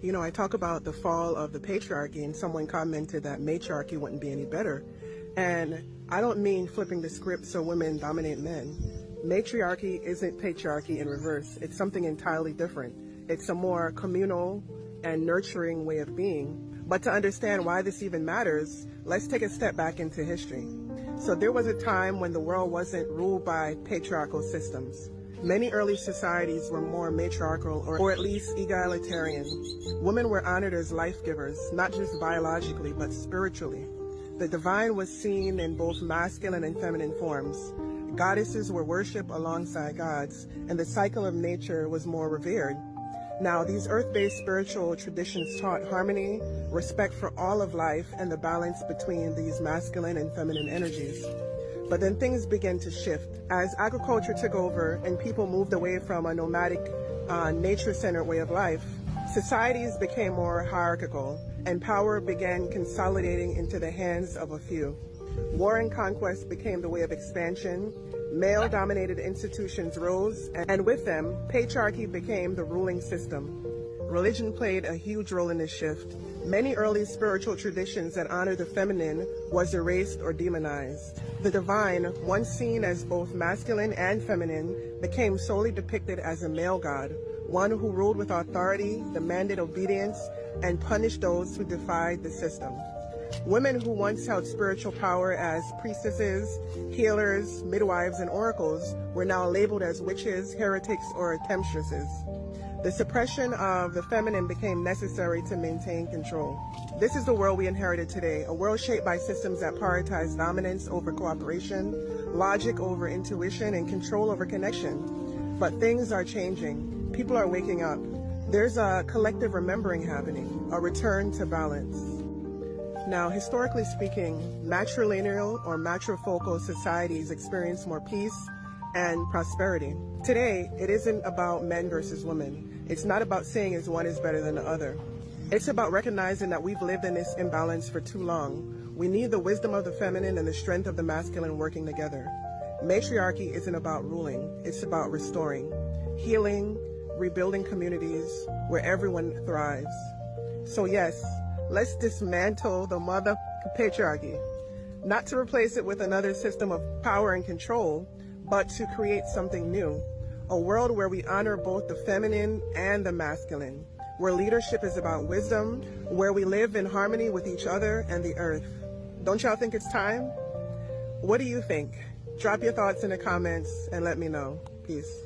You know, I talk about the fall of the patriarchy, and someone commented that matriarchy wouldn't be any better. And I don't mean flipping the script so women dominate men. Matriarchy isn't patriarchy in reverse. It's something entirely different. It's a more communal and nurturing way of being. But to understand why this even matters, let's take a step back into history. So there was a time when the world wasn't ruled by patriarchal systems. Many early societies were more matriarchal or at least egalitarian. Women were honored as life givers, not just biologically, but spiritually. The divine was seen in both masculine and feminine forms. Goddesses were worshipped alongside gods, and the cycle of nature was more revered. Now, these earth-based spiritual traditions taught harmony, respect for all of life, and the balance between these masculine and feminine energies. But then things began to shift. As agriculture took over and people moved away from a nomadic, nature-centered way of life, societies became more hierarchical, and power began consolidating into the hands of a few. War and conquest became the way of expansion. Male-dominated institutions rose, and with them, patriarchy became the ruling system. Religion played a huge role in this shift. Many early spiritual traditions that honor the feminine was erased or demonized. The divine, once seen as both masculine and feminine, became solely depicted as a male god, one who ruled with authority, demanded obedience, and punished those who defied the system. Women who once held spiritual power as priestesses, healers, midwives, and oracles were now labeled as witches, heretics, or temptresses. The suppression of the feminine became necessary to maintain control. This is the world we inherited today, a world shaped by systems that prioritize dominance over cooperation, logic over intuition, and control over connection. But things are changing. People are waking up. There's a collective remembering happening, a return to balance. Now, historically speaking, matrilineal or matrifocal societies experience more peace and prosperity. Today, it isn't about men versus women. It's not about saying as one is better than the other. It's about recognizing that we've lived in this imbalance for too long. We need the wisdom of the feminine and the strength of the masculine working together. Matriarchy isn't about ruling. It's about restoring, healing, rebuilding communities where everyone thrives. So yes, let's dismantle the mother patriarchy, not to replace it with another system of power and control, but to create something new, a world where we honor both the feminine and the masculine, where leadership is about wisdom, where we live in harmony with each other and the earth. Don't y'all think it's time? What do you think? Drop your thoughts in the comments and let me know. Peace.